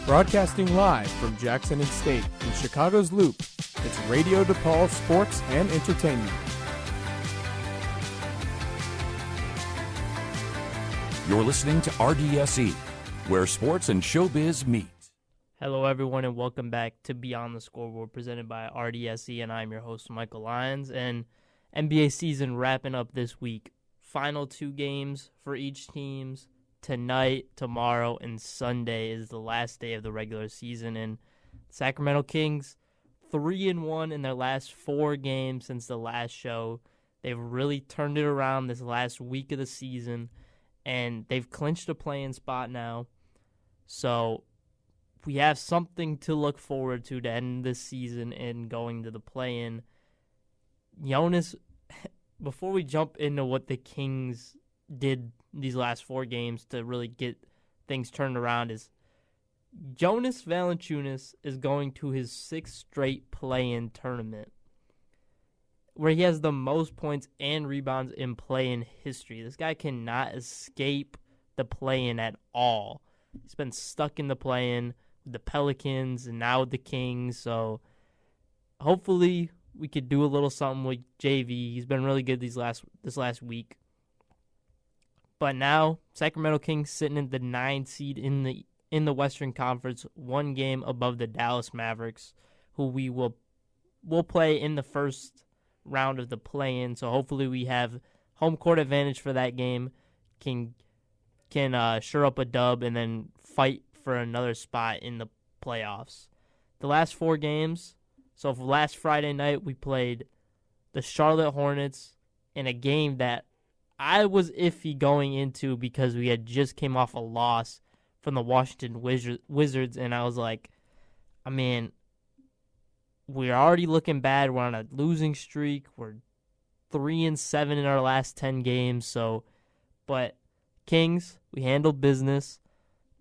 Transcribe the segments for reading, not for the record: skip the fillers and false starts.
Broadcasting live from Jackson and State in Chicago's Loop, it's Radio DePaul Sports and Entertainment. You're listening to RDSE, where sports and showbiz meet. Hello, everyone, and welcome back to Beyond the Scoreboard, presented by RDSE, and I'm your host, Michael Lyons. And NBA season wrapping up this week. Final 2 games for each teams. Tonight, tomorrow, and Sunday is the last day of the regular season. And Sacramento Kings, 3-1 in their last 4 games since the last show. They've really turned it around this last week of the season, and they've clinched a play-in spot now. So we have something to look forward to end this season and going to the play-in. Jonas, before we jump into what the Kings did these last 4 games to really get things turned around, is Jonas Valanciunas is going to his 6th straight play-in tournament, where he has the most points and rebounds in play-in history. This guy cannot escape the play-in at all. He's been stuck in the play-in with the Pelicans and now with the Kings, so hopefully we could do a little something with JV. He's been really good this last week. But now, Sacramento Kings sitting in the 9th seed in the Western Conference, 1 game above the Dallas Mavericks, who we will play in the first round of the play-in. So hopefully we have home court advantage for that game, can sure up a dub, and then fight for another spot in the playoffs. The last 4 games, so for last Friday night we played the Charlotte Hornets in a game that I was iffy going into because we had just came off a loss from the Washington Wizards, and I was like, we're already looking bad. We're on a losing streak. We're 3-7 in our last 10 games. But Kings, we handled business.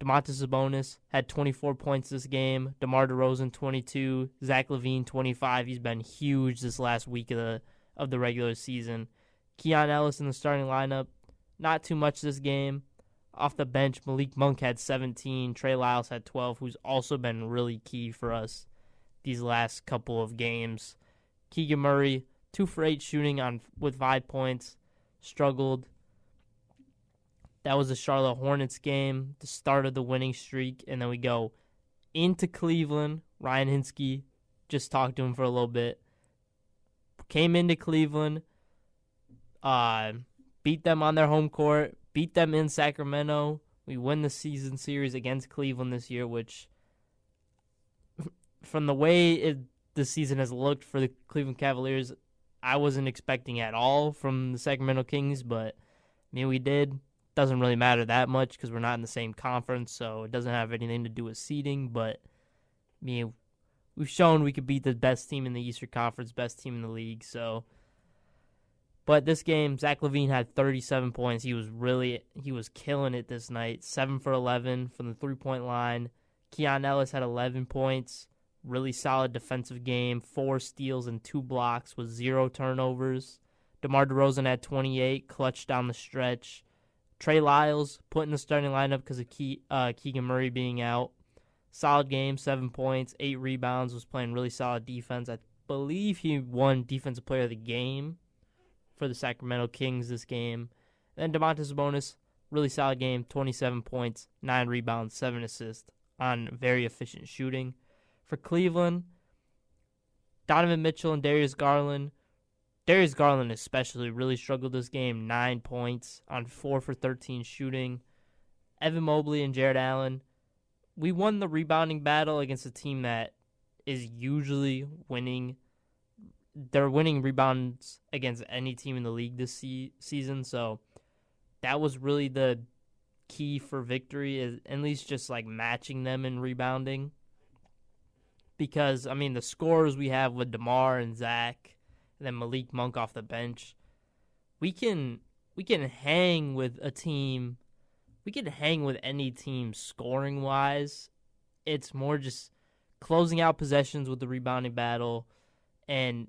Domantas Sabonis had 24 points this game. DeMar DeRozan 22. Zach LaVine 25. He's been huge this last week of the regular season. Keon Ellis in the starting lineup, not too much this game. Off the bench, Malik Monk had 17. Trey Lyles had 12, who's also been really key for us these last couple of games. Keegan Murray, 2 for 8 shooting with 5 points, struggled. That was the Charlotte Hornets game, the start of the winning streak, and then we go into Cleveland. Ryan Hinsky, just talked to him for a little bit. Came into Cleveland, beat them on their home court, beat them in Sacramento. We win the season series against Cleveland this year, which, from the way the season has looked for the Cleveland Cavaliers, I wasn't expecting at all from the Sacramento Kings, but we did. Doesn't really matter that much because we're not in the same conference, so it doesn't have anything to do with seeding, but we've shown we could beat the best team in the Eastern Conference, best team in the league, so. But this game, Zach LaVine had 37 points. He was killing it this night. 7 for 11 from the 3-point line. Keon Ellis had 11 points. Really solid defensive game. 4 steals and 2 blocks with 0 turnovers. DeMar DeRozan had 28, clutch down the stretch. Trey Lyles put in the starting lineup because of Keegan Murray being out. Solid game, 7 points, 8 rebounds, was playing really solid defense. I believe he won Defensive Player of the Game for the Sacramento Kings this game. Then Domantas Sabonis, really solid game, 27 points, 9 rebounds, 7 assists on very efficient shooting. For Cleveland, Donovan Mitchell and Darius Garland. Darius Garland especially really struggled this game, 9 points on 4 for 13 shooting. Evan Mobley and Jared Allen. We won the rebounding battle against a team that is usually winning. They're winning rebounds against any team in the league this season, so that was really the key for victory, is at least just like matching them in rebounding. Because, the scores we have with DeMar and Zach, and then Malik Monk off the bench, we can hang with a team. We can hang with any team scoring-wise. It's more just closing out possessions with the rebounding battle and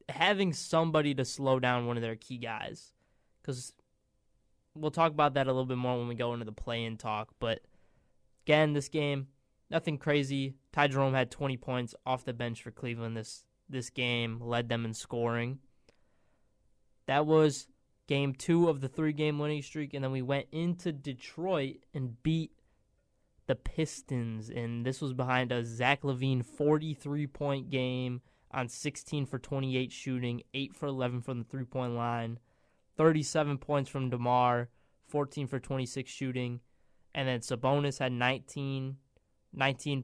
having somebody to slow down one of their key guys. Because we'll talk about that a little bit more when we go into the play-in talk. But, again, this game, nothing crazy. Ty Jerome had 20 points off the bench for Cleveland this game, led them in scoring. That was game 2 of the 3-game winning streak, and then we went into Detroit and beat the Pistons, and this was behind a Zach LaVine 43-point game on 16 for 28 shooting, 8 for 11 from the three-point line, 37 points from DeMar, 14 for 26 shooting, and then Sabonis had 19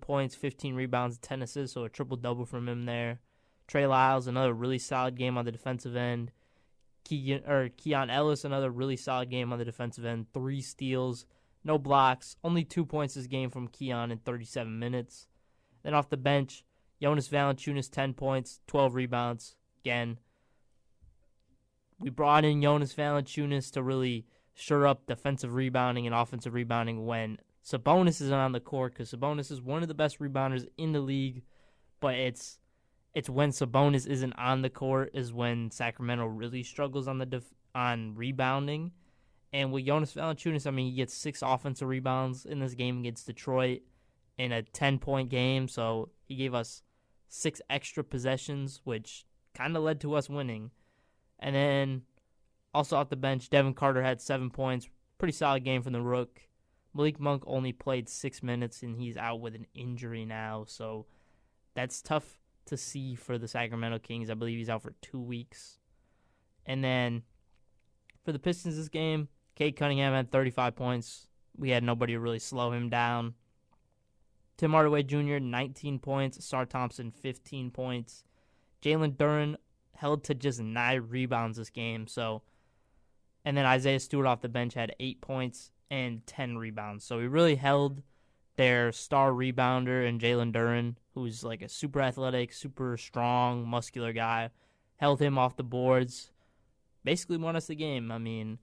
points, 15 rebounds, 10 assists, so a triple-double from him there. Trey Lyles, another really solid game on the defensive end. Keon Ellis, another really solid game on the defensive end. 3 steals, no blocks, only 2 points this game from Keon in 37 minutes. Then off the bench, Jonas Valanciunas, 10 points, 12 rebounds. Again, we brought in Jonas Valanciunas to really shore up defensive rebounding and offensive rebounding when Sabonis isn't on the court, because Sabonis is one of the best rebounders in the league, but it's when Sabonis isn't on the court is when Sacramento really struggles on rebounding. And with Jonas Valanciunas, I mean, he gets 6 offensive rebounds in this game against Detroit in a 10-point game, so he gave us 6 extra possessions, which kind of led to us winning. And then also off the bench, Devin Carter had 7 points. Pretty solid game from the Rook. Malik Monk only played 6 minutes, and he's out with an injury now, so that's tough to see for the Sacramento Kings. I believe he's out for 2 weeks. And then for the Pistons this game, Cade Cunningham had 35 points. We had nobody to really slow him down. Tim Hardaway Jr., 19 points. Sar Thompson, 15 points. Jalen Duren held to just 9 rebounds this game. And then Isaiah Stewart off the bench had 8 points and 10 rebounds. So he really held their star rebounder and Jalen Duren, who's like a super athletic, super strong, muscular guy, held him off the boards. Basically won us the game. I mean,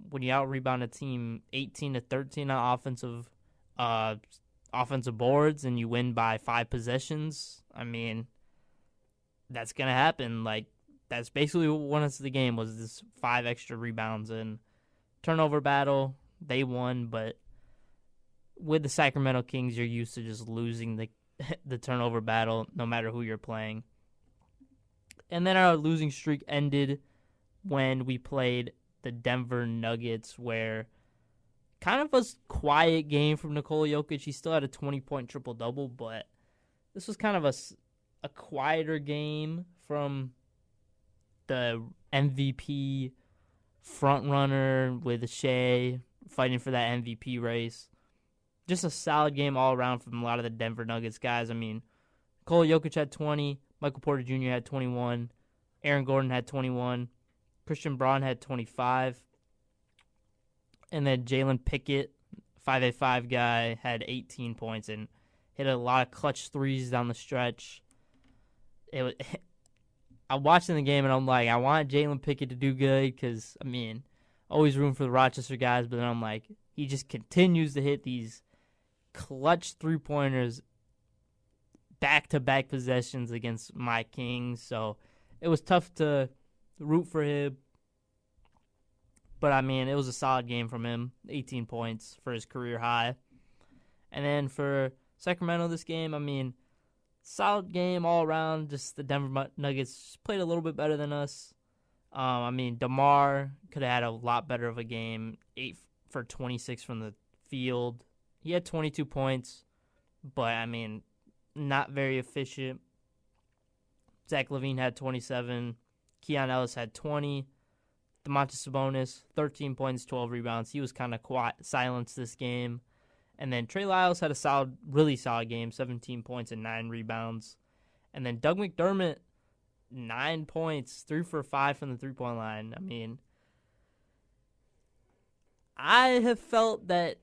when you out-rebound a team 18-13 on offensive boards and you win by 5 possessions, I mean, that's going to happen. Like, that's basically what won us the game, was this 5 extra rebounds. And turnover battle, they won, but with the Sacramento Kings, you're used to just losing the turnover battle no matter who you're playing. And then our losing streak ended when we played the Denver Nuggets, where kind of a quiet game from Nikola Jokic. He still had a 20-point triple-double, but this was kind of a quieter game from the MVP frontrunner with Shea fighting for that MVP race. Just a solid game all around from a lot of the Denver Nuggets guys. I mean, Nikola Jokic had 20, Michael Porter Jr. had 21, Aaron Gordon had 21, Christian Braun had 25, and then Jalen Pickett, 5'5" guy, had 18 points and hit a lot of clutch threes down the stretch. I'm watching the game and I'm like, I want Jalen Pickett to do good because, I mean, always room for the Rochester guys, but then I'm like, he just continues to hit these clutch three-pointers back-to-back possessions against my Kings, so it was tough to root for him. But, I mean, it was a solid game from him, 18 points for his career high. And then for Sacramento this game, I mean, solid game all around. Just the Denver Nuggets played a little bit better than us. I mean, DeMar could have had a lot better of a game, 8 for 26 from the field. He had 22 points, but, I mean, not very efficient. Zach LaVine had 27. Keon Ellis had 20. Domantas Sabonis, 13 points, 12 rebounds. He was kind of silenced this game. And then Trey Lyles had a really solid game, 17 points and 9 rebounds. And then Doug McDermott, 9 points, 3 for 5 from the three-point line. I mean, I have felt that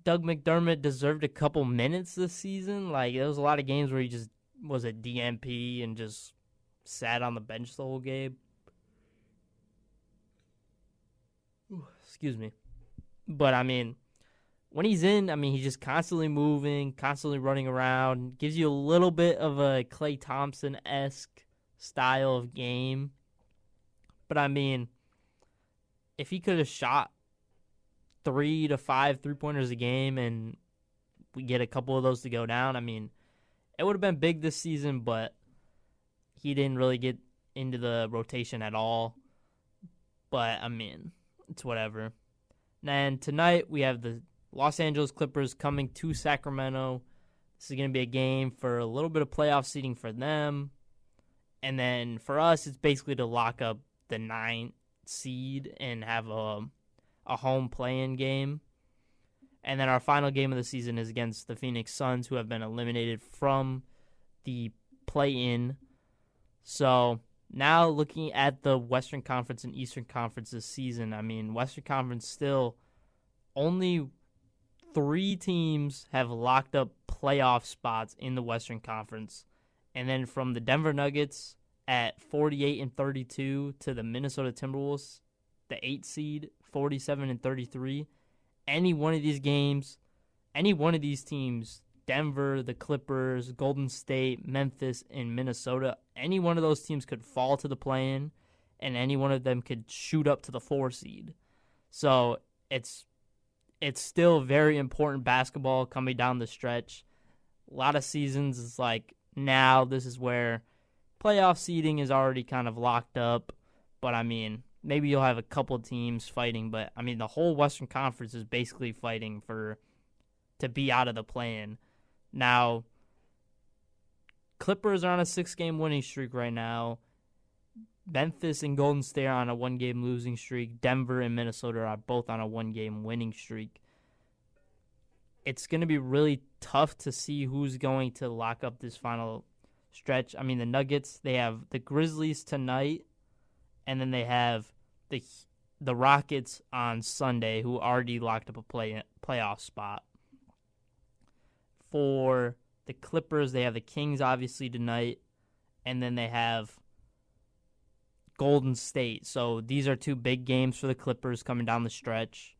Doug McDermott deserved a couple minutes this season. Like, there was a lot of games where he just was a DMP and just sat on the bench the whole game. Excuse me. But, I mean, when he's in, I mean, he's just constantly moving, constantly running around. Gives you a little bit of a Klay Thompson-esque style of game. But, I mean, if he could have shot 3 to 5 three-pointers a game and we get a couple of those to go down. I mean, it would have been big this season, but he didn't really get into the rotation at all. But, I mean, it's whatever. And tonight we have the Los Angeles Clippers coming to Sacramento. This is going to be a game for a little bit of playoff seeding for them. And then for us, it's basically to lock up the 9th seed and have a home play-in game. And then our final game of the season is against the Phoenix Suns, who have been eliminated from the play-in. So now looking at the Western Conference and Eastern Conference this season, I mean, Western Conference still only 3 teams have locked up playoff spots in the Western Conference. And then from the Denver Nuggets at 48-32 to the Minnesota Timberwolves, the 8th seed, 47-33. Any one of these games, any one of these teams, Denver, the Clippers, Golden State, Memphis, and Minnesota, any one of those teams could fall to the play-in, and any one of them could shoot up to the 4 seed. So it's still very important basketball coming down the stretch. A lot of seasons is like, now this is where playoff seeding is already kind of locked up. But, I mean, maybe you'll have a couple teams fighting. But, I mean, the whole Western Conference is basically fighting to be out of the play-in. Now, Clippers are on a 6-game winning streak right now. Memphis and Golden State are on a 1-game losing streak. Denver and Minnesota are both on a 1-game winning streak. It's going to be really tough to see who's going to lock up this final stretch. I mean, the Nuggets, they have the Grizzlies tonight, and then they have the Rockets on Sunday, who already locked up a playoff spot. For the Clippers, they have the Kings, obviously, tonight, and then they have Golden State. So these are 2 big games for the Clippers coming down the stretch.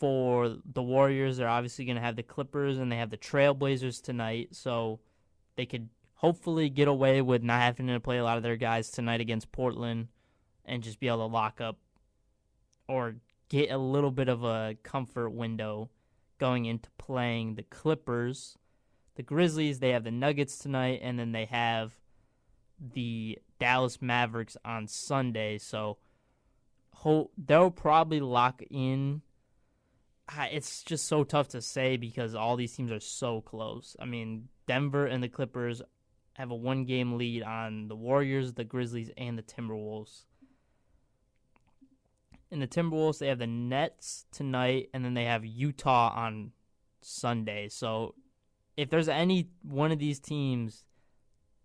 For the Warriors, they're obviously going to have the Clippers, and they have the Trailblazers tonight. So they could hopefully get away with not having to play a lot of their guys tonight against Portland and just be able to lock up or get a little bit of a comfort window going into playing the Clippers. The Grizzlies, they have the Nuggets tonight, and then they have the Dallas Mavericks on Sunday. So they'll probably lock in. It's just so tough to say because all these teams are so close. I mean, Denver and the Clippers have a 1-game lead on the Warriors, the Grizzlies, and the Timberwolves. In the Timberwolves, they have the Nets tonight, and then they have Utah on Sunday. So if there's any one of these teams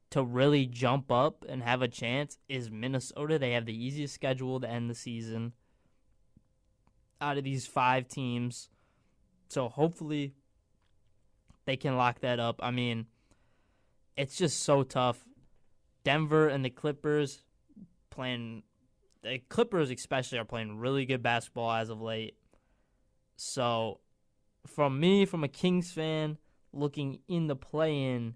to really jump up and have a chance, is Minnesota. They have the easiest schedule to end the season out of these 5 teams. So hopefully they can lock that up. I mean, it's just so tough. Denver and the Clippers the Clippers especially are playing really good basketball as of late. So from a Kings fan, looking in the play-in,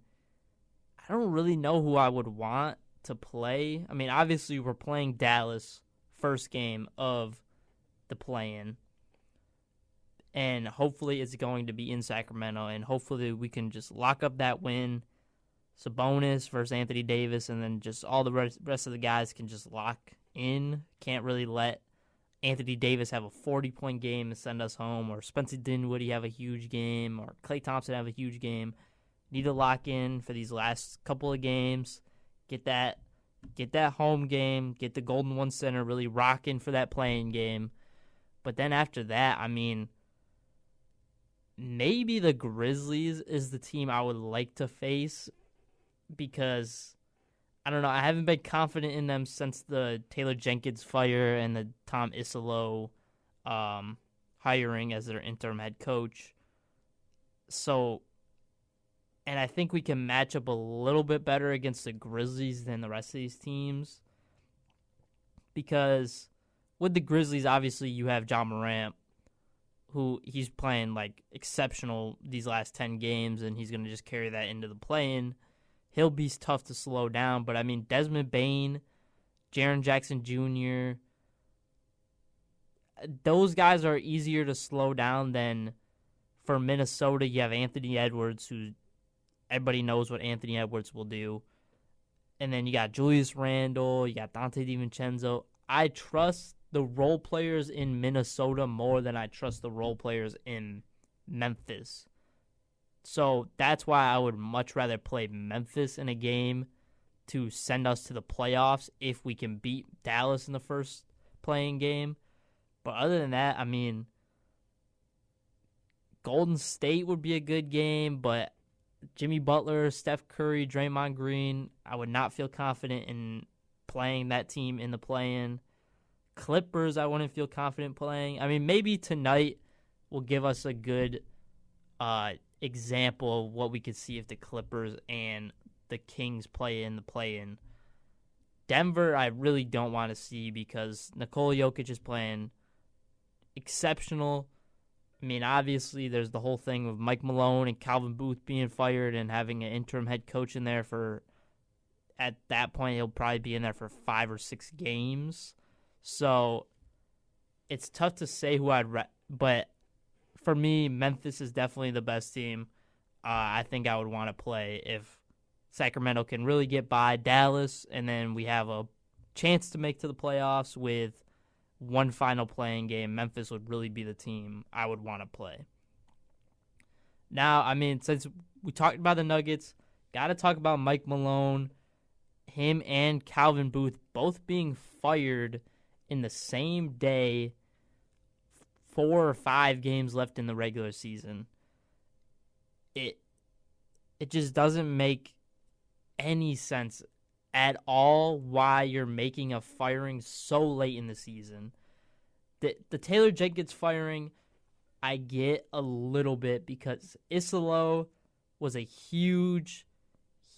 I don't really know who I would want to play. I mean, obviously we're playing Dallas first game of the play-in, and hopefully it's going to be in Sacramento, and hopefully we can just lock up that win. Sabonis versus Anthony Davis, and then just all the rest of the guys can just lock in. Can't really let Anthony Davis have a 40-point game and send us home, or Spencer Dinwiddie have a huge game, or Klay Thompson have a huge game. Need to lock in for these last couple of games. Get that home game. Get the Golden One Center really rocking for that playing game. But then after that, I mean, maybe the Grizzlies is the team I would like to face because, I don't know, I haven't been confident in them since the Taylor Jenkins fire and the Tom Isolo hiring as their interim head coach. So, and I think we can match up a little bit better against the Grizzlies than the rest of these teams. Because with the Grizzlies, obviously, you have John Morant, who he's playing like exceptional these last 10 games, and he's going to just carry that into the play-in. He'll be tough to slow down, but I mean, Desmond Bane, Jaren Jackson Jr., those guys are easier to slow down than for Minnesota, you have Anthony Edwards, who everybody knows what Anthony Edwards will do. And then you got Julius Randle, you got Dante DiVincenzo. I trust the role players in Minnesota more than I trust the role players in Memphis. So that's why I would much rather play Memphis in a game to send us to the playoffs if we can beat Dallas in the first playing game. But other than that, I mean, Golden State would be a good game, but Jimmy Butler, Steph Curry, Draymond Green, I would not feel confident in playing that team in the play-in. Clippers, I wouldn't feel confident playing. I mean, maybe tonight will give us a good example of what we could see if the Clippers and the Kings play in the play-in. Denver, I really don't want to see because Nikola Jokic is playing exceptional. I mean, obviously, there's the whole thing with Mike Malone and Calvin Booth being fired and having an interim head coach in there for, at that point, he'll probably be in there for 5 or 6 games. So it's tough to say who but for me, Memphis is definitely the best team. I think I would want to play if Sacramento can really get by Dallas, and then we have a chance to make to the playoffs with one final playing game. Memphis would really be the team I would want to play. Now, I mean, since we talked about the Nuggets, got to talk about Mike Malone, him and Calvin Booth both being fired in the same day, 4 or 5 games left in the regular season. It just doesn't make any sense at all why you're making a firing so late in the season. The Taylor Jenkins firing, I get a little bit because Isolo was a huge,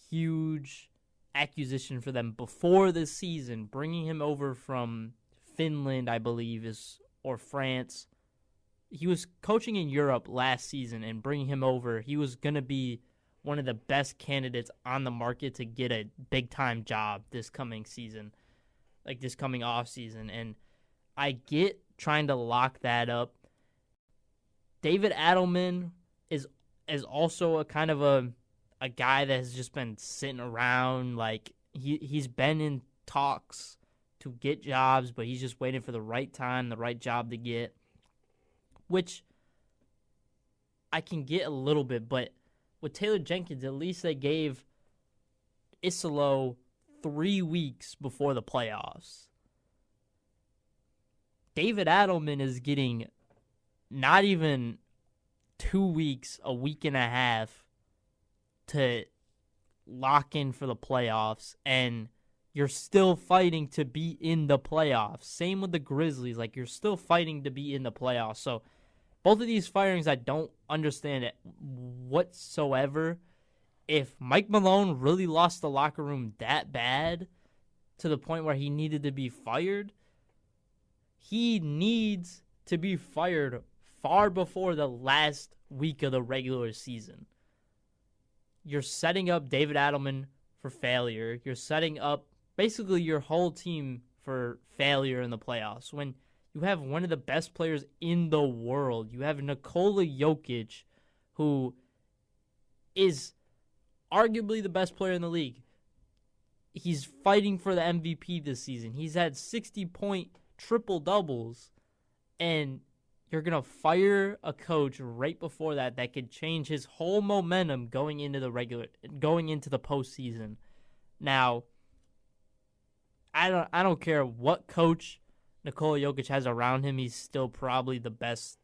huge acquisition for them before the season. Bringing him over from Finland, I believe, or France. He was coaching in Europe last season, and bringing him over, he was going to be one of the best candidates on the market to get a big-time job this coming season, like this coming off-season. And I get trying to lock that up. David Adelman is also a kind of a guy that has just been sitting around. Like he's been in talks to get jobs, but he's just waiting for the right time, the right job to get, which I can get a little bit, but with Taylor Jenkins, at least they gave Isolo 3 weeks before the playoffs. David Adelman is getting not even 2 weeks, a week and a half to lock in for the playoffs, and you're still fighting to be in the playoffs. Same with the Grizzlies. Like, you're still fighting to be in the playoffs. So both of these firings, I don't understand it whatsoever. If Mike Malone really lost the locker room that bad to the point where he needed to be fired, he needs to be fired far before the last week of the regular season. You're setting up David Adelman for failure. You're setting up basically your whole team for failure in the playoffs. When you have one of the best players in the world. You have Nikola Jokic, who is arguably the best player in the league. He's fighting for the MVP this season. He's had 60-point triple-doubles, and you're going to fire a coach right before that could change his whole momentum going into the postseason. Now, I don't care what coach Nikola Jokic has around him, he's still probably the best.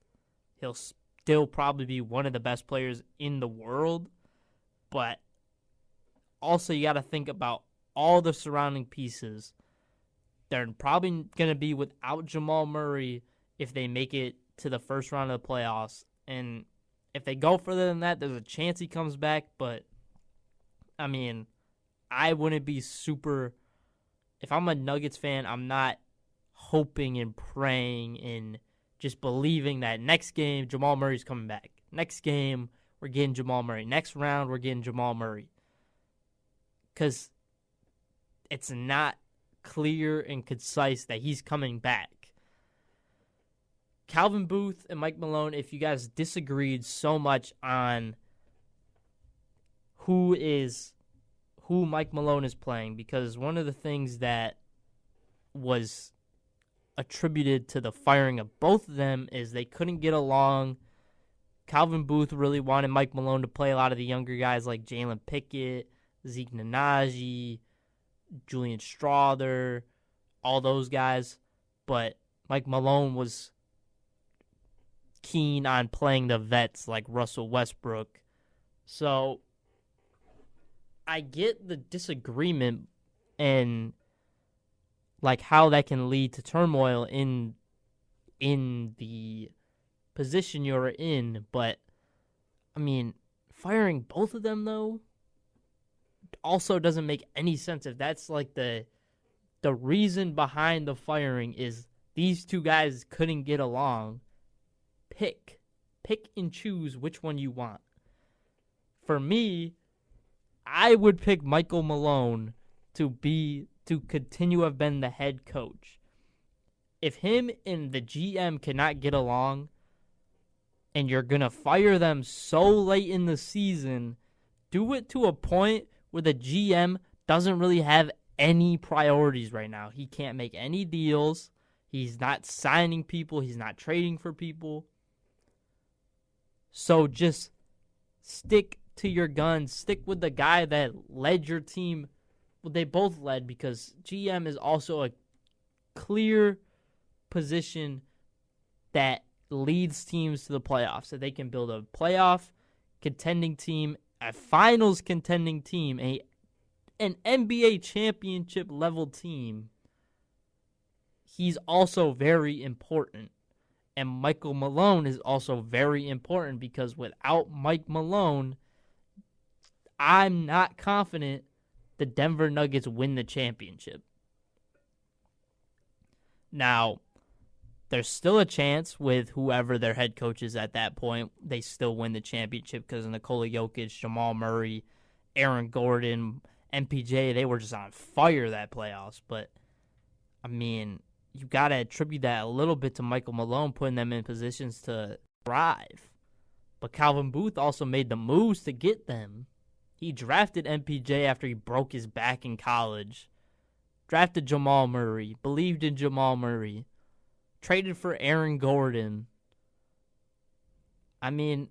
He'll still probably be one of the best players in the world. But also you got to think about all the surrounding pieces. They're probably going to be without Jamal Murray if they make it to the first round of the playoffs. And if they go further than that, there's a chance he comes back. But, I mean, I wouldn't be super... If I'm a Nuggets fan, I'm not hoping and praying and just believing that next game, Jamal Murray's coming back. Next game, we're getting Jamal Murray. Next round, we're getting Jamal Murray. Because it's not clear and concise that he's coming back. Calvin Booth and Mike Malone, if you guys disagreed so much on who Mike Malone is playing, because one of the things that was attributed to the firing of both of them is they couldn't get along. Calvin Booth really wanted Mike Malone to play a lot of the younger guys like Jalen Pickett, Zeke Nnaji, Julian Strawther, all those guys. But Mike Malone was keen on playing the vets like Russell Westbrook. So I get the disagreement and like how that can lead to turmoil in the position you're in, but I mean, firing both of them though also doesn't make any sense. If that's like the reason behind the firing is these two guys couldn't get along, pick and choose which one you want. For me, I would pick Michael Malone to continue to have been the head coach. If him and the GM cannot get along and you're going to fire them so late in the season, do it to a point where the GM doesn't really have any priorities right now. He can't make any deals. He's not signing people. He's not trading for people. So just stick to your guns. Stick with the guy that led your team. Well, they both led because GM is also a clear position that leads teams to the playoffs. So they can build a playoff contending team, a finals contending team, an NBA championship level team. He's also very important. And Michael Malone is also very important because without Mike Malone, I'm not confident the Denver Nuggets win the championship. Now, there's still a chance with whoever their head coach is at that point, they still win the championship because Nikola Jokic, Jamal Murray, Aaron Gordon, MPJ, they were just on fire that playoffs. But, I mean, you got to attribute that a little bit to Michael Malone putting them in positions to thrive. But Calvin Booth also made the moves to get them. He drafted MPJ after he broke his back in college. Drafted Jamal Murray. Believed in Jamal Murray. Traded for Aaron Gordon. I mean,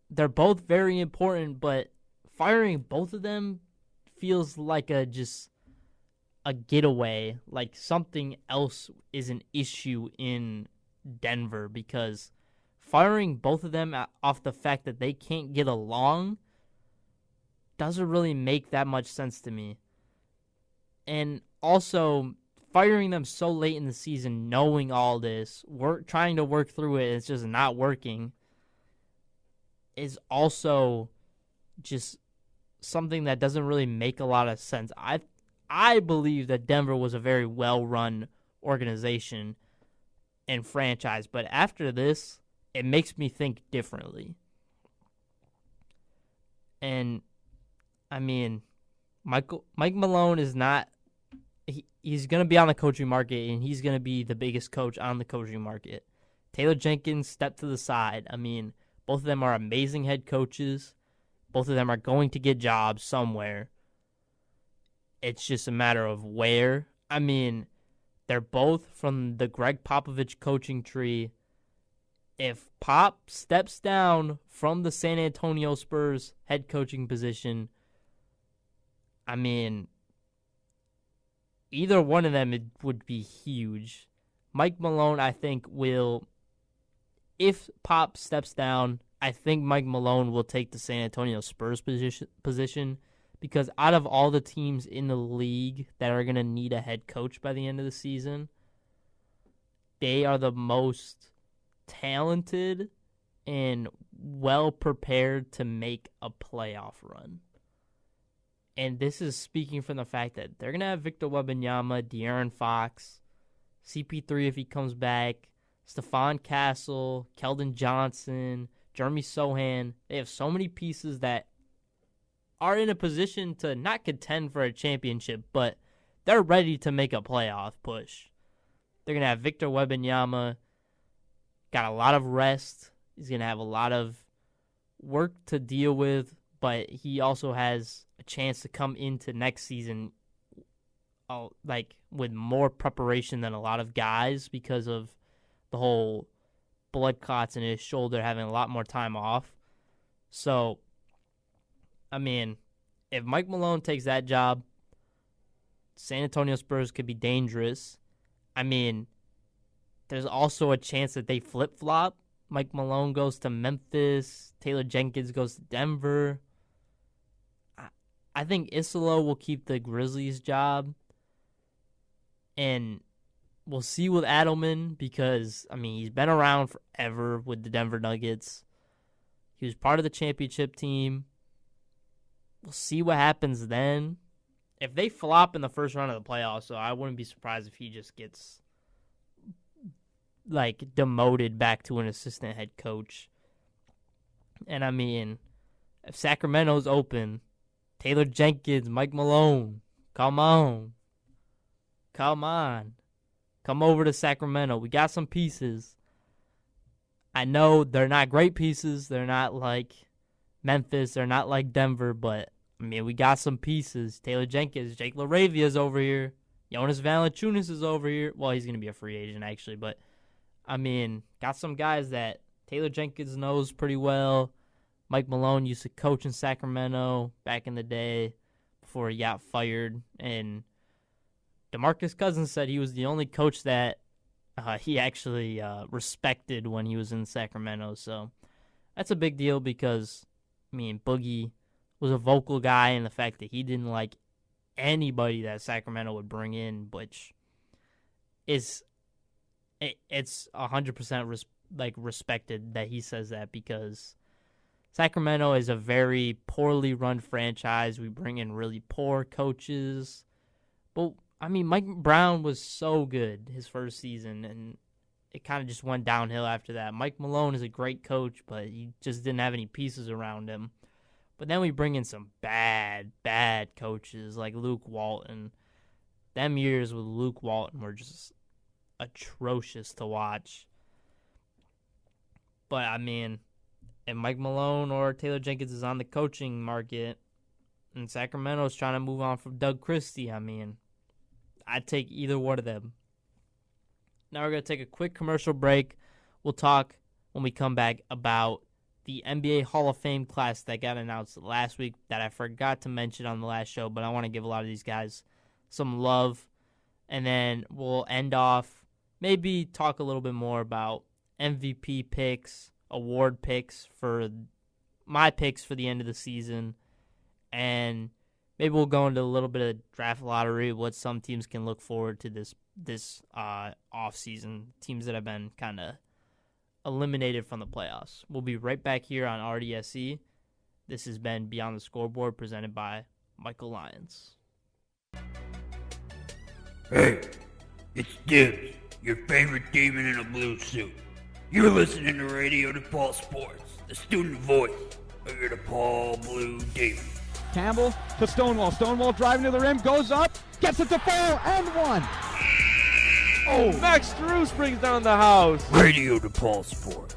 they're both very important, but firing both of them feels like a getaway. Like something else is an issue in Denver because firing both of them off the fact that they can't get along doesn't really make that much sense to me. And also, firing them so late in the season, knowing all this, trying to work through it, it's just not working, is also just something that doesn't really make a lot of sense. I believe that Denver was a very well-run organization and franchise, but after this, it makes me think differently. And I mean, Mike Malone is not. He's going to be on the coaching market, and he's going to be the biggest coach on the coaching market. Taylor Jenkins stepped to the side. I mean, both of them are amazing head coaches. Both of them are going to get jobs somewhere. It's just a matter of where. I mean, they're both from the Greg Popovich coaching tree. If Pop steps down from the San Antonio Spurs head coaching position, I mean, either one of them would be huge. Mike Malone, I think, will, if Pop steps down, I think Mike Malone will take the San Antonio Spurs position because out of all the teams in the league that are going to need a head coach by the end of the season, they are the most talented and well prepared to make a playoff run. And this is speaking from the fact that they're going to have Victor Wembanyama, De'Aaron Fox, CP3 if he comes back, Stephon Castle, Keldon Johnson, Jeremy Sohan. They have so many pieces that are in a position to not contend for a championship, but they're ready to make a playoff push. They're going to have Victor Wembanyama, got a lot of rest. He's going to have a lot of work to deal with, but he also has a chance to come into next season with more preparation than a lot of guys because of the whole blood clots in his shoulder, having a lot more time off. So, I mean, if Mike Malone takes that job, San Antonio Spurs could be dangerous. I mean, there's also a chance that they flip-flop. Mike Malone goes to Memphis. Taylor Jenkins goes to Denver. I think Isolo will keep the Grizzlies job. And we'll see with Adelman because, I mean, he's been around forever with the Denver Nuggets. He was part of the championship team. We'll see what happens then. If they flop in the first round of the playoffs, so I wouldn't be surprised if he just gets demoted back to an assistant head coach. And I mean, if Sacramento's open, Taylor Jenkins, Mike Malone, come on. Come over to Sacramento. We got some pieces. I know they're not great pieces. They're not like Memphis. They're not like Denver, but I mean, we got some pieces. Taylor Jenkins, Jake LaRavia's over here. Jonas Valanciunas is over here. Well, he's going to be a free agent, actually. But, I mean, got some guys that Taylor Jenkins knows pretty well. Mike Malone used to coach in Sacramento back in the day before he got fired. And DeMarcus Cousins said he was the only coach that he actually respected when he was in Sacramento. So that's a big deal because, I mean, Boogie was a vocal guy, and the fact that he didn't like anybody that Sacramento would bring in, which is it's 100% respected that he says that because Sacramento is a very poorly run franchise. We bring in really poor coaches, but I mean Mike Brown was so good his first season, and it kind of just went downhill after that. Mike Malone is a great coach, but he just didn't have any pieces around him. But then we bring in some bad coaches like Luke Walton. Them years with Luke Walton were just atrocious to watch. But, I mean, if Mike Malone or Taylor Jenkins is on the coaching market and Sacramento's trying to move on from Doug Christie, I mean, I'd take either one of them. Now we're going to take a quick commercial break. We'll talk when we come back about the NBA Hall of Fame class that got announced last week that I forgot to mention on the last show, but I want to give a lot of these guys some love. And then we'll end off, maybe talk a little bit more about MVP picks, award picks for my picks for the end of the season. And maybe we'll go into a little bit of draft lottery, what some teams can look forward to this offseason, teams that have been kind of eliminated from the playoffs. We'll be right back here on RDSE. This has been Beyond the Scoreboard, presented by Michael Lyons. Hey, it's Dibs, your favorite demon in a blue suit. You're listening to Radio DePaul Sports, the student voice of your DePaul Blue Demon. Campbell to Stonewall. Stonewall driving to the rim, goes up, gets it to fall, and one. Oh, Max Strus brings down the house. Radio DePaul Sports,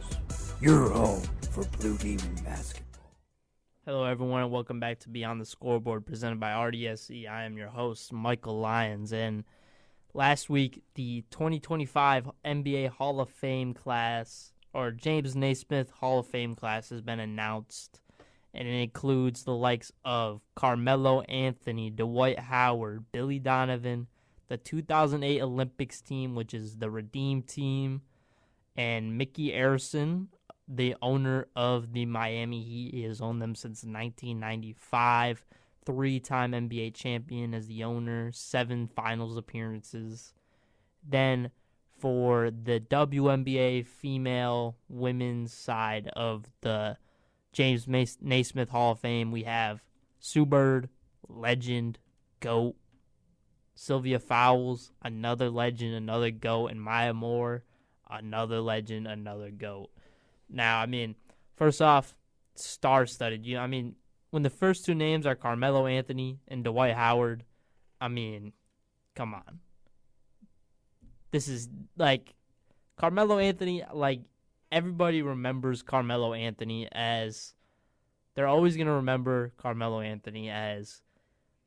your home for Blue Demon basketball. Hello, everyone, and welcome back to Beyond the Scoreboard, presented by RDSE. I am your host, Michael Lyons, and last week, the 2025 NBA Hall of Fame class, or James Naismith Hall of Fame class, has been announced, and it includes the likes of Carmelo Anthony, Dwight Howard, Billy Donovan, the 2008 Olympics team, which is the Redeem team, and Mickey Arison, the owner of the Miami Heat. He has owned them since 1995, three-time NBA champion as the owner, 7 finals appearances. Then for the WNBA female women's side of the James Naismith Hall of Fame, we have Sue Bird, legend, GOAT, Sylvia Fowles, another legend, another GOAT, and Maya Moore, another legend, another GOAT. Now, I mean, first off, star-studded. When the first two names are Carmelo Anthony and Dwight Howard, I mean, come on. This is, Carmelo Anthony, everybody remembers Carmelo Anthony as they're always going to remember Carmelo Anthony as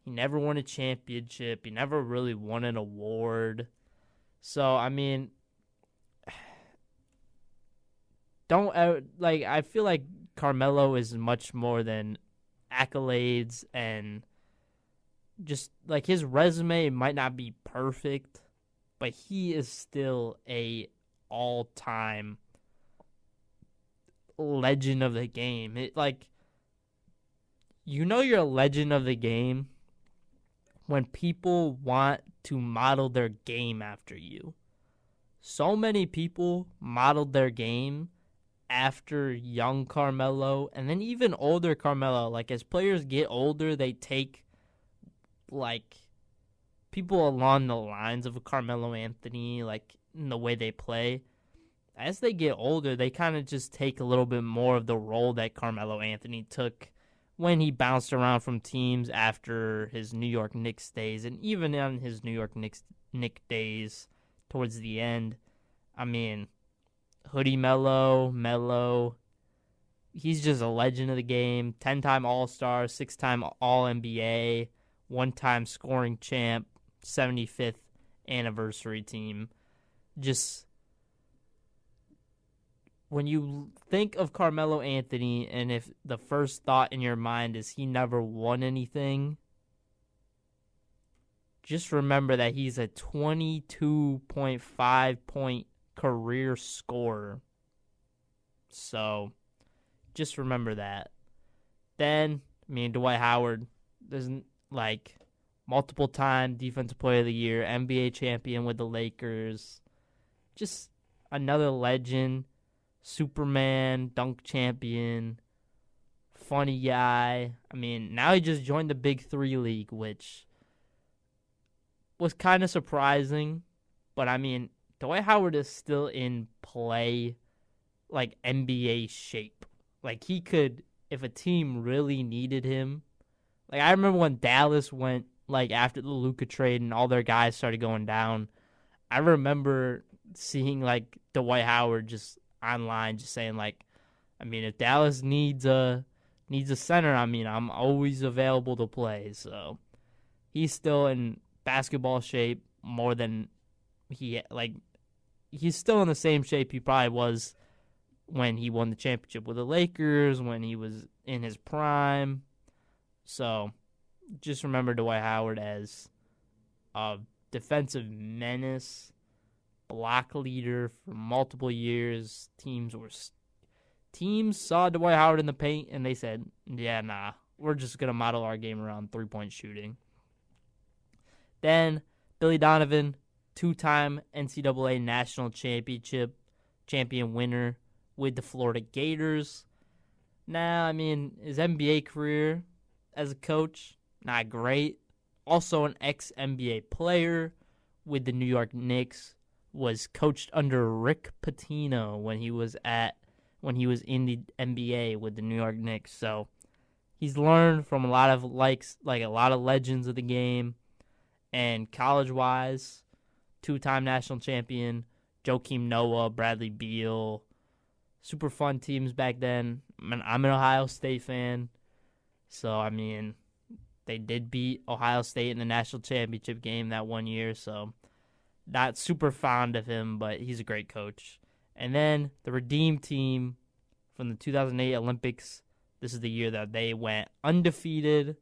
he never won a championship. He never really won an award. So, I mean, I feel like Carmelo is much more than accolades, and just like his resume might not be perfect, but he is still a all-time legend of the game. You're a legend of the game when people want to model their game after you. So many people modeled their game after young Carmelo, and then even older Carmelo. Like, as players get older, they take, like, people along the lines of Carmelo Anthony, like, in the way they play. As they get older, they kind of just take a little bit more of the role that Carmelo Anthony took when he bounced around from teams after his New York Knicks days, and even on his New York Knicks days towards the end. I mean, Hoodie Melo, he's just a legend of the game. 10-time All-Star, 6-time All-NBA, 1-time scoring champ, 75th anniversary team. Just when you think of Carmelo Anthony, and if the first thought in your mind is he never won anything, just remember that he's a 22.5 point career scorer. So just remember that. Then, Dwight Howard doesn't multiple time defensive player of the year, NBA champion with the Lakers. Just another legend. Superman, dunk champion, funny guy. Now he just joined the Big 3 league, which was kind of surprising. But, Dwight Howard is still in play, NBA shape. He could, if a team really needed him. I remember when Dallas went, after the Luka trade and all their guys started going down, I remember seeing, Dwight Howard just online just saying, if Dallas needs a center, I'm always available to play. So he's still in basketball shape more than he's still in the same shape he probably was when he won the championship with the Lakers, when he was in his prime. So just remember Dwight Howard as a defensive menace, block leader for multiple years. Teams saw Dwight Howard in the paint, and they said, yeah, nah, we're just going to model our game around three-point shooting. Then Billy Donovan, 2-time NCAA national champion winner with the Florida Gators. Now, his NBA career as a coach, not great. Also an ex-NBA player with the New York Knicks. Was coached under Rick Pitino when he was in the NBA with the New York Knicks. So he's learned from a lot of a lot of legends of the game. And college-wise, 2-time national champion, Joakim Noah, Bradley Beal. Super fun teams back then. I'm an Ohio State fan. So, they did beat Ohio State in the national championship game that one year. So, not super fond of him, but he's a great coach. And then the Redeem team from the 2008 Olympics. This is the year that they went undefeated.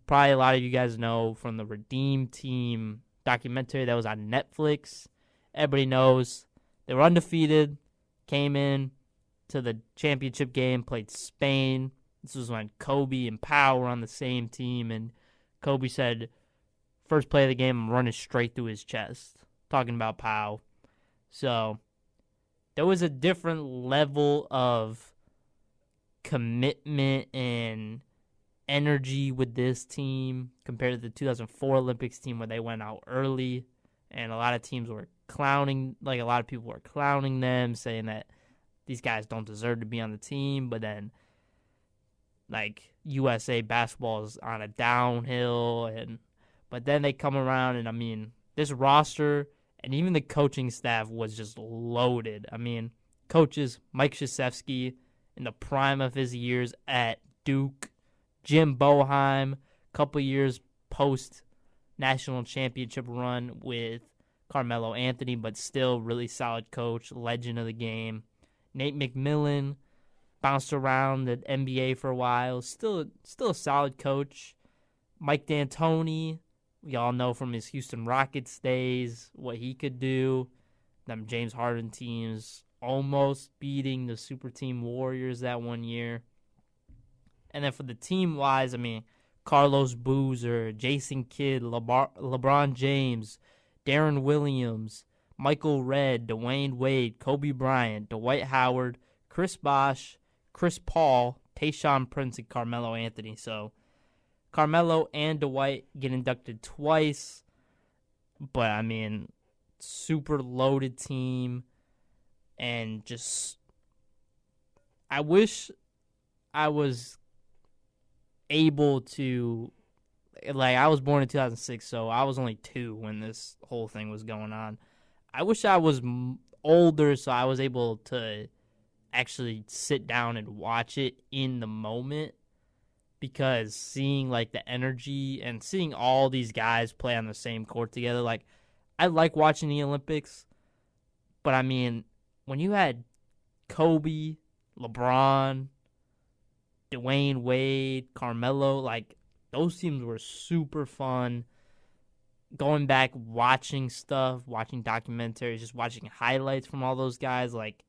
Probably a lot of you guys know from the Redeem team documentary that was on Netflix. Everybody knows they were undefeated, came in to the championship game, played Spain. This was when Kobe and Pau were on the same team, and Kobe said, first play of the game, I'm running straight through his chest. Talking about Pau. So, there was a different level of commitment and energy with this team compared to the 2004 Olympics team where they went out early. And a lot of teams were clowning, a lot of people were clowning them, saying that these guys don't deserve to be on the team. But then, USA basketball is on a downhill, but then they come around, and this roster and even the coaching staff was just loaded. coaches, Mike Krzyzewski, in the prime of his years at Duke, Jim Boeheim, a couple years post-national championship run with Carmelo Anthony, but still really solid coach, legend of the game. Nate McMillan bounced around the NBA for a while, still a solid coach. Mike D'Antoni, we all know from his Houston Rockets days what he could do. Them James Harden teams almost beating the Super Team Warriors that one year. And then for the team-wise, I mean, Carlos Boozer, Jason Kidd, LeBron James, Darren Williams, Michael Redd, Dwayne Wade, Kobe Bryant, Dwight Howard, Chris Bosh, Chris Paul, Tayshaun Prince, and Carmelo Anthony. So Carmelo and Dwight get inducted twice. But, I mean, super loaded team. And just, I wish I was able to, like, I was born in 2006, so I was only 2 when this whole thing was going on. I wish I was older so I was able to actually sit down and watch it in the moment, because seeing, like, the energy and seeing all these guys play on the same court together, like, I like watching the Olympics, but, I mean, when you had Kobe, LeBron, Dwayne Wade, Carmelo, like, those teams were super fun. Going back, watching stuff, watching documentaries, just watching highlights from all those guys, like,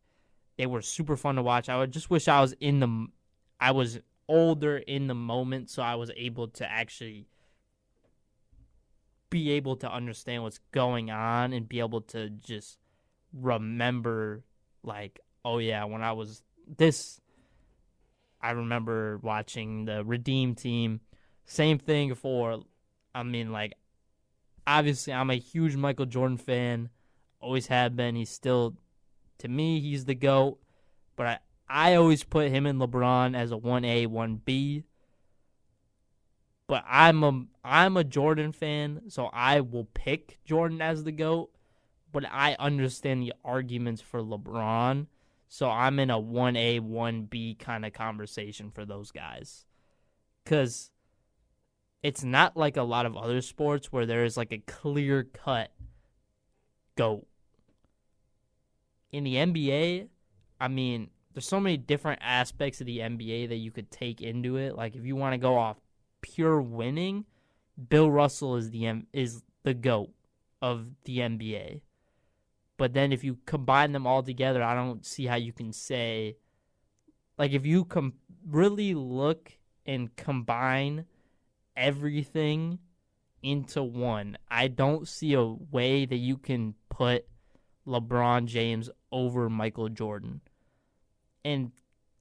they were super fun to watch. I would just wish I was older in the moment so I was able to actually be able to understand what's going on and be able to just remember, like, oh yeah, when I was this, I remember watching the Redeem team. Same thing for, I mean, like, obviously I'm a huge Michael Jordan fan, always have been. He's still, to me, he's the GOAT, but I always put him and LeBron as a 1A, 1B. But I'm a Jordan fan, so I will pick Jordan as the GOAT, but I understand the arguments for LeBron, so I'm in a 1A, 1B kind of conversation for those guys. Because it's not like a lot of other sports where there is like a clear-cut GOAT. In the NBA, I mean, there's so many different aspects of the NBA that you could take into it. Like, if you want to go off pure winning, Bill Russell is the GOAT of the NBA. But then if you combine them all together, I don't see how you can say, like, if you really look and combine everything into one, I don't see a way that you can put LeBron James over Michael Jordan. And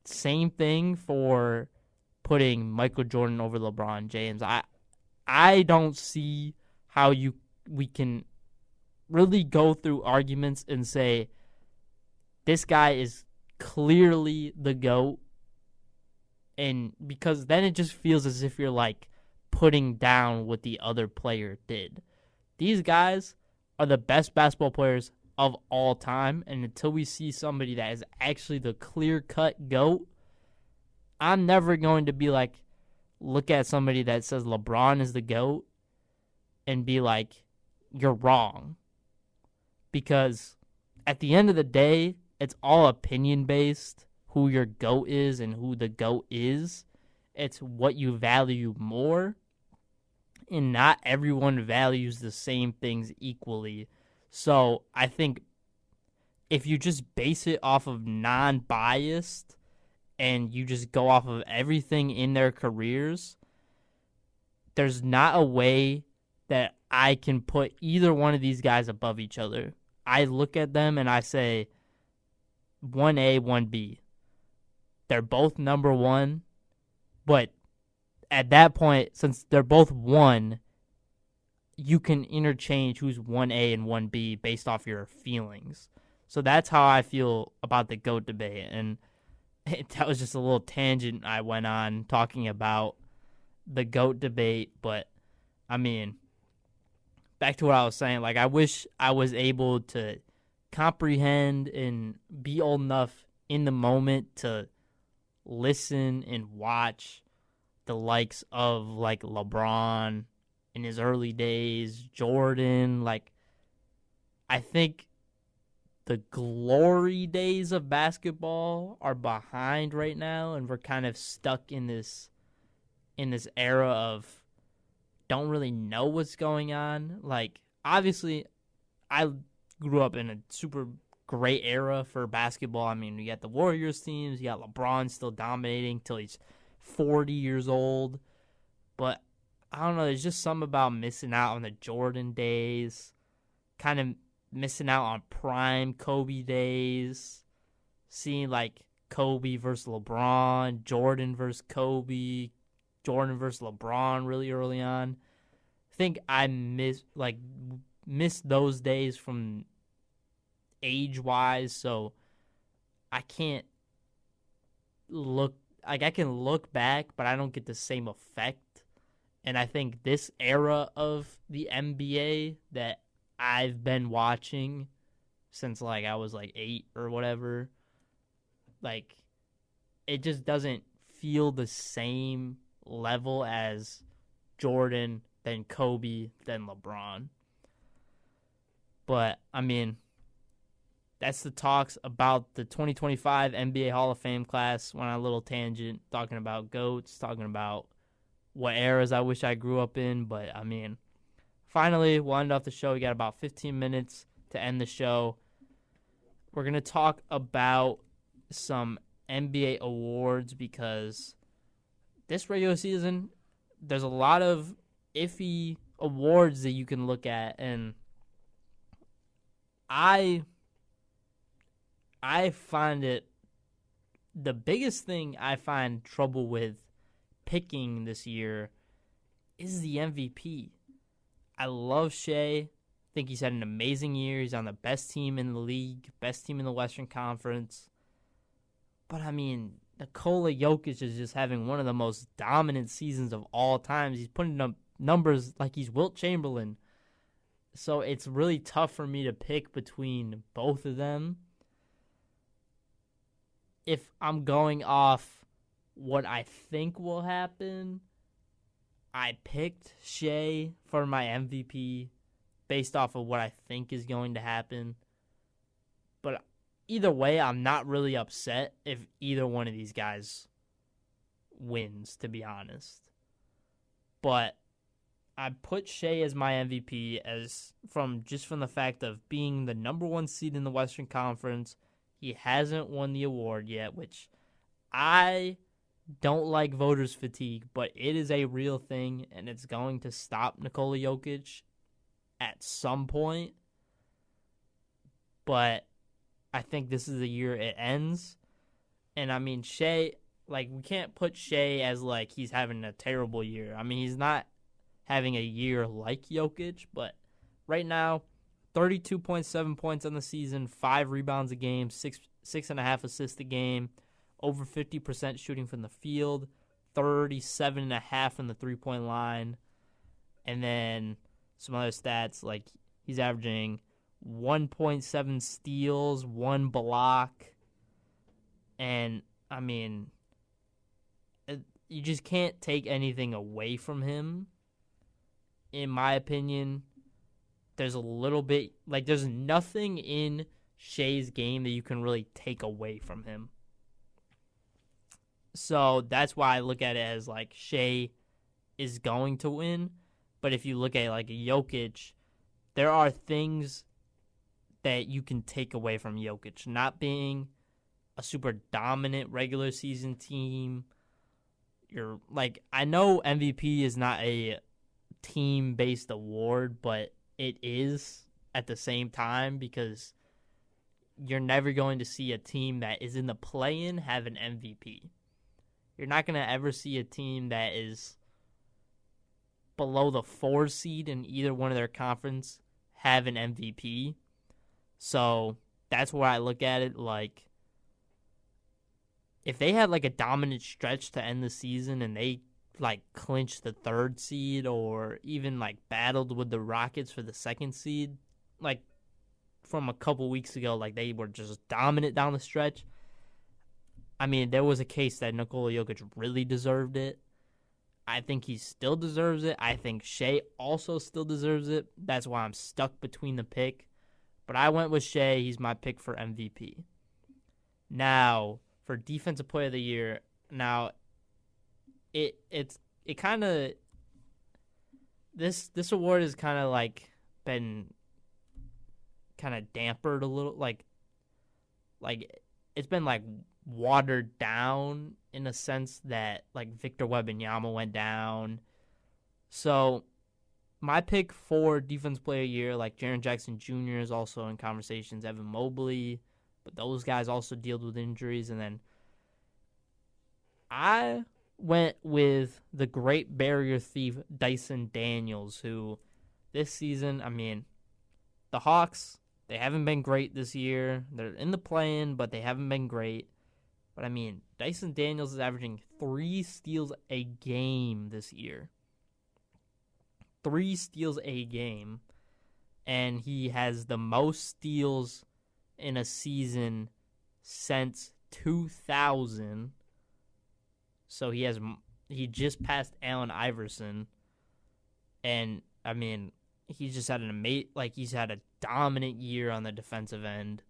same thing for putting Michael Jordan over LeBron James. I don't see how we can really go through arguments and say this guy is clearly the GOAT, and because then it just feels as if you're like putting down what the other player did. These guys are the best basketball players of all time, and until we see somebody that is actually the clear-cut GOAT, I'm never going to be like, look at somebody that says LeBron is the GOAT and be like, you're wrong. Because at the end of the day, it's all opinion-based, who your GOAT is and who the GOAT is. It's what you value more, and not everyone values the same things equally. So I think if you just base it off of non-biased and you just go off of everything in their careers, there's not a way that I can put either one of these guys above each other. I look at them and I say 1A, 1B. They're both number one, but at that point, since they're both one, you can interchange who's 1A and 1B based off your feelings. So that's how I feel about the GOAT debate. And that was just a little tangent I went on talking about the GOAT debate. But, I mean, back to what I was saying, like, I wish I was able to comprehend and be old enough in the moment to listen and watch the likes of like LeBron in his early days, Jordan. Like, I think the glory days of basketball are behind right now, and we're kind of stuck in this era of don't really know what's going on. Like, obviously, I grew up in a super great era for basketball. I mean, you got the Warriors teams, you got LeBron still dominating till he's 40 years old. But I don't know, there's just something about missing out on the Jordan days, kind of missing out on prime Kobe days, seeing like Kobe versus LeBron, Jordan versus Kobe, Jordan versus LeBron really early on. I think I missed those days from age-wise, so I can't look like I can look back, but I don't get the same effect. And I think this era of the NBA that I've been watching since like I was like 8 or whatever, like it just doesn't feel the same level as Jordan, then Kobe, then LeBron. But I mean, that's the talks about the 2025 NBA Hall of Fame class. Went on a little tangent talking about GOATs, talking about what eras I wish I grew up in. But, I mean, finally, we'll end off the show. We got about 15 minutes to end the show. We're going to talk about some NBA awards because this regular season, there's a lot of iffy awards that you can look at. And I find it, the biggest thing I find trouble with picking this year is the MVP. I love Shea. I think he's had an amazing year. He's on the best team in the league, best team in the Western Conference. But, I mean, Nikola Jokic is just having one of the most dominant seasons of all time. He's putting up numbers like he's Wilt Chamberlain. So it's really tough for me to pick between both of them. If I'm going off what I think will happen, I picked Shea for my MVP based off of what I think is going to happen. But either way, I'm not really upset if either one of these guys wins, to be honest. But I put Shea as my MVP from the fact of being the number 1 seed in the Western Conference. He hasn't won the award yet, which I don't like voters fatigue, but it is a real thing, and it's going to stop Nikola Jokic at some point. But I think this is the year it ends. And, I mean, Shea, like, we can't put Shea as, like, he's having a terrible year. I mean, he's not having a year like Jokic, but right now, 32.7 points on the season, 5 rebounds a game, 6.5 assists a game, over 50% shooting from the field, 37.5 from the three-point line, and then some other stats, like he's averaging 1.7 steals, 1 block, and, I mean, you just can't take anything away from him, in my opinion. There's a little bit, like, there's nothing in Shea's game that you can really take away from him. So that's why I look at it as, like, Shea is going to win. But if you look at, like, Jokic, there are things that you can take away from Jokic. Not being a super dominant regular season team. I know MVP is not a team-based award, but it is at the same time because you're never going to see a team that is in the play-in have an MVP. You're not going to ever see a team that is below the 4 seed in either one of their conference have an MVP. So that's where I look at it. Like, if they had like a dominant stretch to end the season and they like clinched the 3rd seed or even like battled with the Rockets for the 2nd seed, like from a couple weeks ago, like they were just dominant down the stretch. I mean, there was a case that Nikola Jokic really deserved it. I think he still deserves it. I think Shea also still deserves it. That's why I'm stuck between the pick. But I went with Shea. He's my pick for MVP. Now, for Defensive Player of the Year, now it kind of this award has kind of like been kind of dampered a little, like it's been like watered down in a sense that like Victor Wembanyama went down. So my pick for Defensive Player of the Year, like Jaren Jackson Jr. is also in conversations, Evan Mobley, but those guys also dealt with injuries. And then I went with the Great Barrier Thief, Dyson Daniels, who this season, I mean, the Hawks, they haven't been great this year. They're in the play-in, but they haven't been great. But, I mean, Dyson Daniels is averaging 3 steals a game this year. 3 steals a game. And he has the most steals in a season since 2000. So he just passed Allen Iverson. And, I mean, he's just had he's had a dominant year on the defensive end.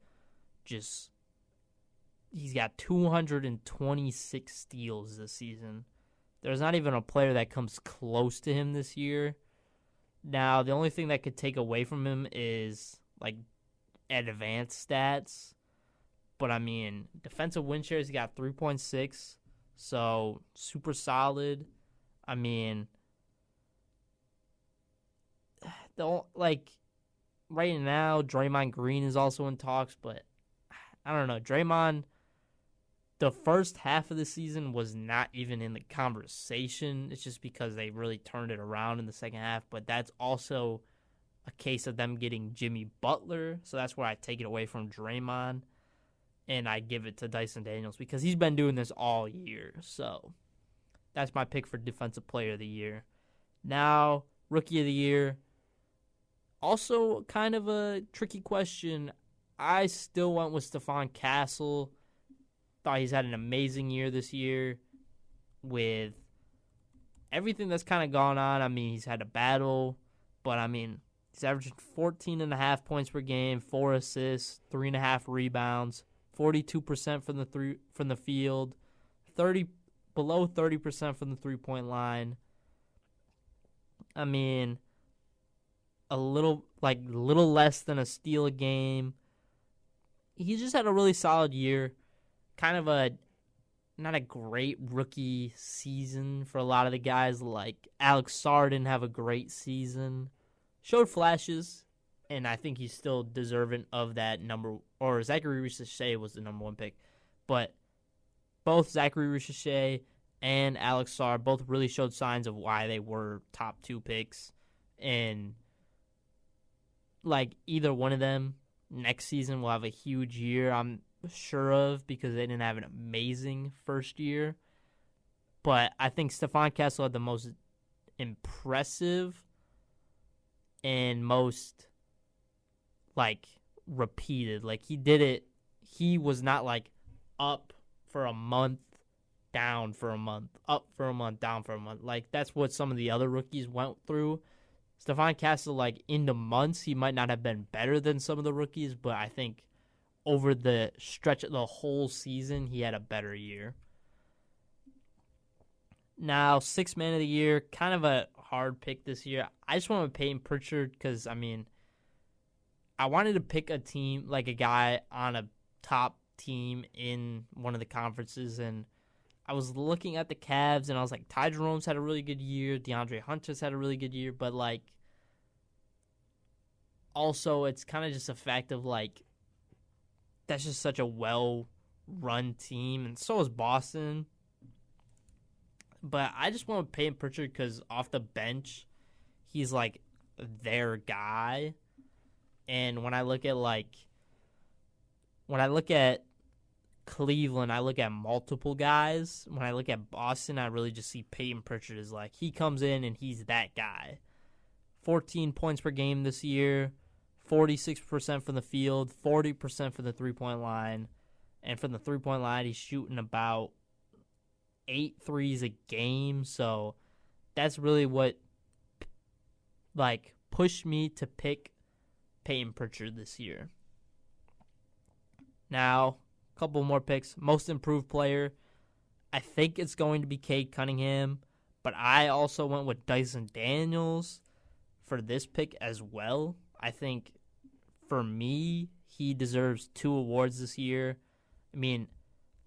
He's got 226 steals this season. There's not even a player that comes close to him this year. Now, the only thing that could take away from him is, like, advanced stats. But, I mean, defensive win shares, he got 3.6. So, super solid. I mean, right now, Draymond Green is also in talks. But, I don't know. Draymond, the first half of the season was not even in the conversation. It's just because they really turned it around in the second half. But that's also a case of them getting Jimmy Butler. So that's where I take it away from Draymond. And I give it to Dyson Daniels because he's been doing this all year. So that's my pick for Defensive Player of the Year. Now, Rookie of the Year. Also kind of a tricky question. I still went with Stephon Castle. Thought he's had an amazing year this year with everything that's kind of gone on. I mean, he's had a battle, but I mean, he's averaging 14.5 points per game, 4 assists, 3.5 rebounds, 42% from the field, below 30% from the 3-point line. I mean, a little less than a steal a game. He just had a really solid year. Kind of not a great rookie season for a lot of the guys. Like Alex Sarr didn't have a great season. Showed flashes, and I think he's still deserving of that number. Or Zachary Richardson was the number 1 pick. But both Zachary Richardson and Alex Sarr both really showed signs of why they were top 2 picks. And like either one of them next season will have a huge year, I'm sure of, because they didn't have an amazing first year. But I think Stephon Castle had the most impressive and most repeated. Like he did it. He was not up for a month, down for a month, up for a month, down for a month. Like that's what some of the other rookies went through. Stephon Castle, in the months, he might not have been better than some of the rookies, but I think over the stretch of the whole season, he had a better year. Now, 6th Man of the Year, kind of a hard pick this year. I just went with Peyton Pritchard because, I mean, I wanted to pick a team, like a guy on a top team in one of the conferences, and I was looking at the Cavs, and I was like, Ty Jerome's had a really good year. DeAndre Hunter's had a really good year. But, also it's kind of just a fact of, that's just such a well-run team. And so is Boston. But I just want to Peyton Pritchard because off the bench, he's, their guy. And when I look at Cleveland, I look at multiple guys. When I look at Boston, I really just see Peyton Pritchard as he comes in and he's that guy. 14 points per game this year, 46% from the field, 40% from the three-point line. And from the three-point line, he's shooting about 8 threes a game. So that's really what pushed me to pick Peyton Pritchard this year. Now, a couple more picks. Most improved player, I think it's going to be Cade Cunningham, but I also went with Dyson Daniels for this pick as well. I think for me, he deserves 2 awards this year. I mean,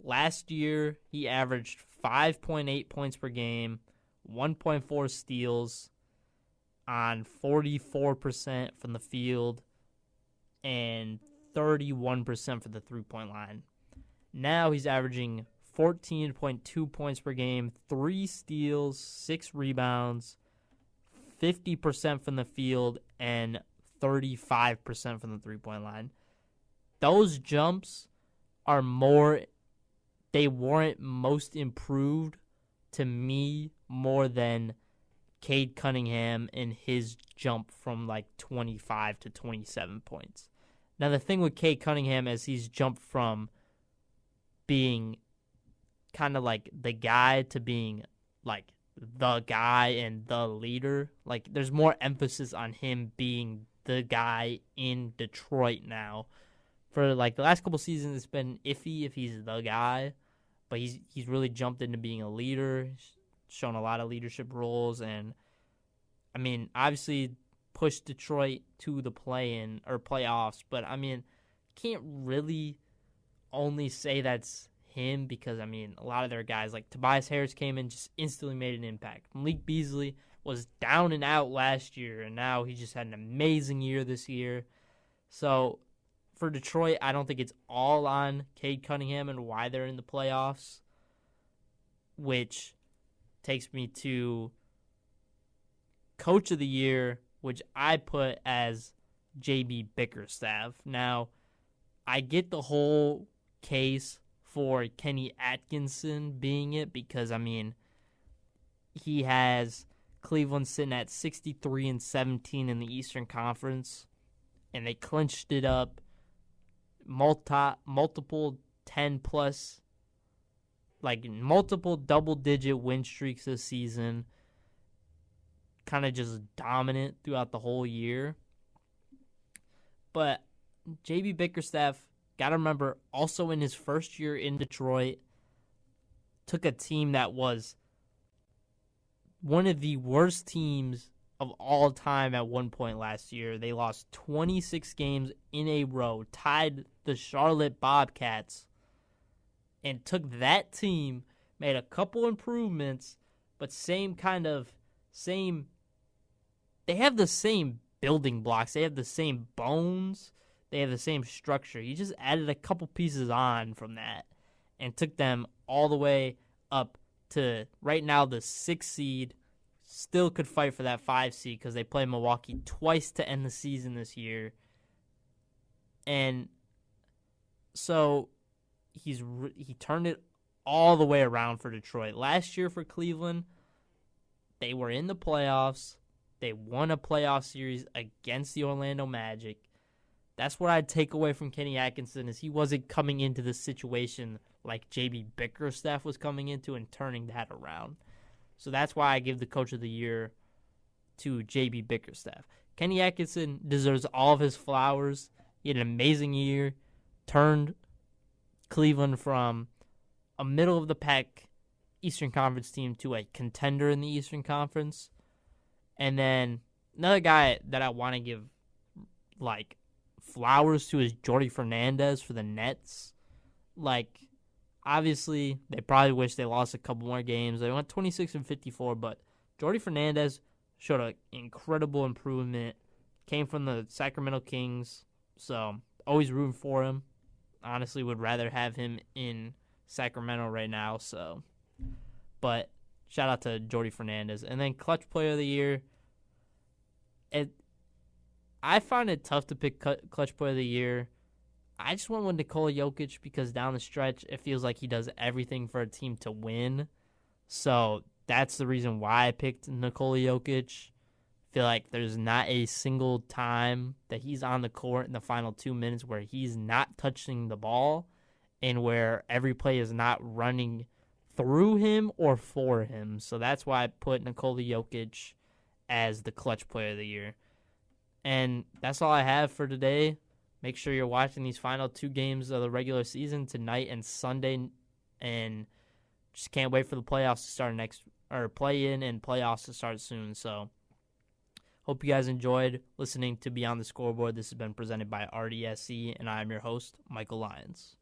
last year he averaged 5.8 points per game, 1.4 steals on 44% from the field, and 31% for the three-point line. Now he's averaging 14.2 points per game, 3 steals, 6 rebounds, 50% from the field, and 35% from the three-point line. Those jumps are they warrant most improved to me more than Cade Cunningham in his jump from 25 to 27 points. Now, the thing with Cade Cunningham is he's jumped from being kind of the guy to being the guy and the leader. There's more emphasis on him being the guy in Detroit now. For the last couple seasons, it's been iffy if he's the guy, but he's really jumped into being a leader, shown a lot of leadership roles, and I mean, obviously pushed Detroit to the play-in or playoffs, but I mean, can't really only say that's him because I mean, a lot of their guys like Tobias Harris came in, just instantly made an impact. Malik Beasley was down and out last year, and now he just had an amazing year this year. So for Detroit, I don't think it's all on Cade Cunningham and why they're in the playoffs, which takes me to Coach of the Year, which I put as J.B. Bickerstaff. Now, I get the whole case for Kenny Atkinson being it because, I mean, he has Cleveland sitting at 63-17 in the Eastern Conference, and they clinched it up multiple 10-plus, multiple double-digit win streaks this season, kind of just dominant throughout the whole year. But J.B. Bickerstaff, got to remember, also in his first year in Detroit, took a team that was one of the worst teams of all time at one point last year. They lost 26 games in a row, tied the Charlotte Bobcats, and took that team, made a couple improvements, but they have the same building blocks. They have the same bones. They have the same structure. You just added a couple pieces on from that and took them all the way up to right now the 6th seed. Still could fight for that 5 seed because they play Milwaukee twice to end the season this year. And so he turned it all the way around for Detroit. Last year for Cleveland, they were in the playoffs. They won a playoff series against the Orlando Magic. That's what I'd take away from Kenny Atkinson is he wasn't coming into this situation like J.B. Bickerstaff was coming into and turning that around. So that's why I give the Coach of the Year to J.B. Bickerstaff. Kenny Atkinson deserves all of his flowers. He had an amazing year, turned Cleveland from a middle-of-the-pack Eastern Conference team to a contender in the Eastern Conference. And then another guy that I want to give, flowers to is Jordy Fernandez for the Nets. Obviously, they probably wish they lost a couple more games. They went 26-54, but Jordy Fernandez showed an incredible improvement. Came from the Sacramento Kings, so always rooting for him. Honestly, would rather have him in Sacramento right now. But shout out to Jordy Fernandez. And then Clutch Player of the Year. I find it tough to pick Clutch Player of the Year. I just went with Nikola Jokic because down the stretch, it feels like he does everything for a team to win. So that's the reason why I picked Nikola Jokic. feel like there's not a single time that he's on the court in the final 2 minutes where he's not touching the ball and where every play is not running through him or for him. So that's why I put Nikola Jokic as the clutch player of the year. And that's all I have for today. Make sure you're watching these final 2 games of the regular season tonight and Sunday, and just can't wait for the playoffs to start play-in and playoffs to start soon. So hope you guys enjoyed listening to Beyond the Scoreboard. This has been presented by RDSC, and I'm your host, Michael Lyons.